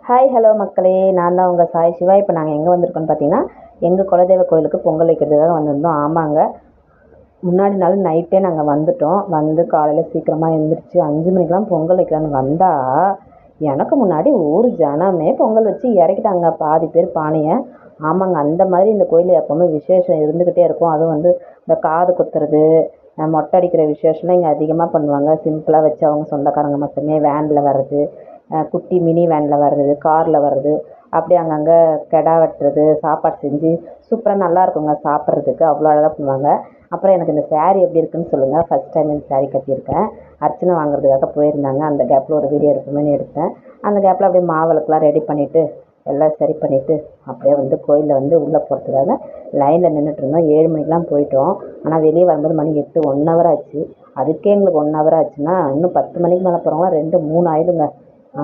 Hi hello மக்களே, நான் தான் உங்கள் சாய் சிவா. இப்போ நாங்கள் எங்கே வந்திருக்கோன்னு பார்த்தீங்கன்னா, எங்கள் குலதெய்வ கோயிலுக்கு பொங்கல் வைக்கிறதுக்காக வந்திருந்தோம். ஆமாங்க, முன்னாடி நாள் நைட்டே நாங்கள் வந்துட்டோம். வந்து காலையில் சீக்கிரமாக எழுந்திரிச்சு 5 மணிக்கெலாம் பொங்கல் வைக்கலான்னு வந்தால், எனக்கு முன்னாடி ஊர் ஜனமே பொங்கல் வச்சு இறக்கிட்டாங்க பாதி பேர் பானையை. ஆமாங்க, அந்த மாதிரி இந்த கோயிலில் எப்போவுமே விசேஷம் இருந்துக்கிட்டே இருக்கும். அதுவும் வந்து இந்த காது குத்துறது, மொட்டை அடிக்கிற விசேஷம்லாம் இங்கே அதிகமாக பண்ணுவாங்க. சிம்பிளாக வச்சு அவங்க சொந்தக்காரங்க மட்டுமே வேனில் வர்றது, குட்டி மினி வேனில் வர்றது, காரில் வர்றது, அப்படியே அங்கங்கே கிடா வெட்டுறது, சாப்பாடு செஞ்சு சூப்பராக நல்லா இருக்குங்க சாப்பிட்றதுக்கு. அவ்வளோ அழகாக பண்ணுவாங்க. அப்புறம் எனக்கு இந்த ஸாரீ எப்படி இருக்குன்னு சொல்லுங்கள். ஃபஸ்ட் டைம் இந்த ஸாரீ கட்டியிருக்கேன். அர்ச்சனை வாங்குறதுக்காக போயிருந்தாங்க. அந்த கேப்பில் ஒரு வீடியோ எடுக்கணும்னு எடுத்தேன். அந்த கேப்பில் அப்படியே மாவிளக்குலாம் ரெடி பண்ணிவிட்டு எல்லாம் சரி பண்ணிவிட்டு அப்படியே வந்து கோயிலில் வந்து உள்ளே போகிறதுக்காக லைனில் நின்றுட்டுருந்தோம். 7 மணிக்கெலாம் போயிட்டோம். ஆனால் வெளியே வரும்போது மணி 8, 1 ஹவர் ஆச்சு. அதுக்கே எங்களுக்கு 1 ஹவர் ஆச்சுன்னா இன்னும் 10 மணிக்கு மேலே போகிறவங்களாம் 2, 3 ஆகிடுங்க.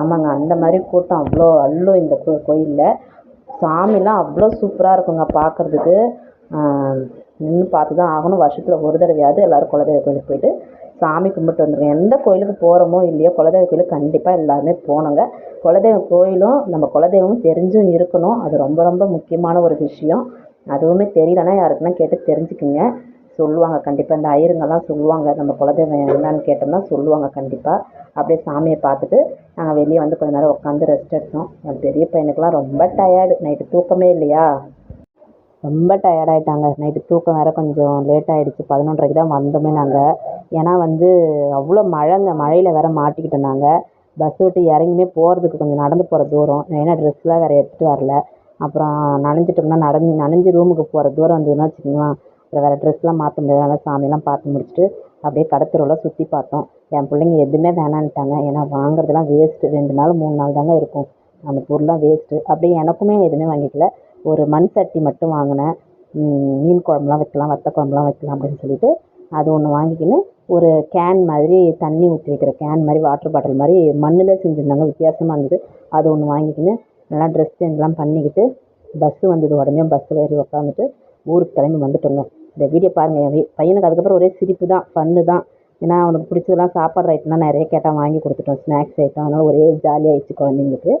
ஆமாங்க, அந்த மாதிரி கூட்டம் அவ்வளோ அள்ளும் இந்த கோயிலில். சாமிலாம் அவ்வளோ சூப்பராக இருக்குங்க பார்க்குறதுக்கு. நின்று பார்த்து தான் ஆகணும். வருஷத்தில் ஒரு தடவையாவது எல்லோரும் குலதெய்வ கோயிலுக்கு போயிட்டு சாமி கும்பிட்டு வந்துடுங்க. எந்த கோயிலுக்கு போகிறோமோ இல்லையோ, குலதெய்வ கோயிலுக்கு கண்டிப்பாக எல்லாருமே போகணுங்க. குலதெய்வ கோயிலும் நம்ம குலதெய்வமும் தெரிஞ்சும் இருக்கணும். அது ரொம்ப ரொம்ப முக்கியமான ஒரு விஷயம். அதுவுமே தெரியலன்னா யாருக்குன்னா கேட்டு தெரிஞ்சுக்குங்க. சொல்லுவாங்க கண்டிப்பாக. இந்த ஐயருங்கெல்லாம் சொல்லுவாங்க, நம்ம குலதெய்வம் என்னன்னு கேட்டோம்னா சொல்லுவாங்க கண்டிப்பாக. அப்படியே சாமியை பார்த்துட்டு நாங்கள் வெளியே வந்து கொஞ்ச நேரம் உட்காந்து ரெஸ்ட் எடுத்தோம். என் பெரிய பையனுக்கெலாம் ரொம்ப டயர்டு, நைட்டு தூக்கமே இல்லையா, ரொம்ப டயர்டாயிட்டாங்க. நைட்டு தூக்கம் வேறு கொஞ்சம் லேட் ஆகிடுச்சு. 11:30க்கு தான் வந்தோமே நாங்கள். ஏன்னா வந்து அவ்வளோ மழைங்க, மழையில் வேறு மாட்டிக்கிட்டோம் நாங்கள். பஸ் விட்டு இறங்கியுமே போகிறதுக்கு கொஞ்சம் நடந்து போகிற தூரம். ஏன்னா ட்ரெஸ்லாம் வேறு எடுத்துகிட்டு வரல. அப்புறம் நனைஞ்சிட்டோம்னா நனைஞ்சு ரூமுக்கு போகிற தூரம் இருந்ததுன்னா வச்சுக்கோங்களேன். அப்புறம் வேறு ட்ரெஸ்லாம் மாற்ற முடியாது. அதனால் சாமியெல்லாம் பார்த்து முடிச்சுட்டு அப்படியே கடத்தெருவில் சுற்றி பார்த்தோம். என் பிள்ளைங்க எதுவுமே வேணான்ட்டாங்க. ஏன்னா வாங்குறதுலாம் வேஸ்ட்டு. 2 நாள் 3 நாள் தாங்க இருக்கும். அந்த பொருள்லாம் வேஸ்ட்டு. அப்படியே எனக்குமே எதுவுமே வாங்கிக்கல. ஒரு மண் சட்டி மட்டும் வாங்கினேன். மீன் குழம்புலாம் வைக்கலாம், வத்த குழம்புலாம் வைக்கலாம் அப்படின்னு சொல்லிட்டு அது ஒன்று வாங்கிக்கின்னு, ஒரு கேன் மாதிரி தண்ணி ஊற்றி வைக்கிற கேன் மாதிரி, வாட்டர் பாட்டில் மாதிரி மண்ணில் செஞ்சுருந்தாங்க, வித்தியாசமாக இருந்தது. அது ஒன்று வாங்கிக்கின்னு நல்லா ட்ரெஸ் சேஞ்செலாம் பண்ணிக்கிட்டு பஸ்ஸு வந்தது. உடனே பஸ்ஸில் ஏறி உட்காந்துட்டு ஊருக்கு கிளம்பி வந்துட்டோங்க. இந்த வீடியோ பாருங்கள். என் பையனுக்கு அதுக்கப்புறம் ஒரே சிரிப்பு தான், ஃபன்னு தான். ஏன்னா அவனுக்கு பிடிச்சதெல்லாம் சாப்பாடு ஐட்டம்லாம் நிறைய கேட்டால் வாங்கி கொடுத்துட்டோம், ஸ்நாக்ஸ் ஐட்டம். அதனால் ஒரே ஜாலியாகிடுச்சு குழந்தைங்களுக்கு.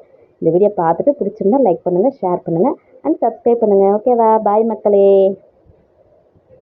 இந்த வீடியோ பார்த்துட்டு பிடிச்சிருந்தா லைக் பண்ணுங்கள், ஷேர் பண்ணுங்கள் அண்ட் சப்ஸ்கிரைப் பண்ணுங்கள். ஓகேவா? பாய் மக்களே.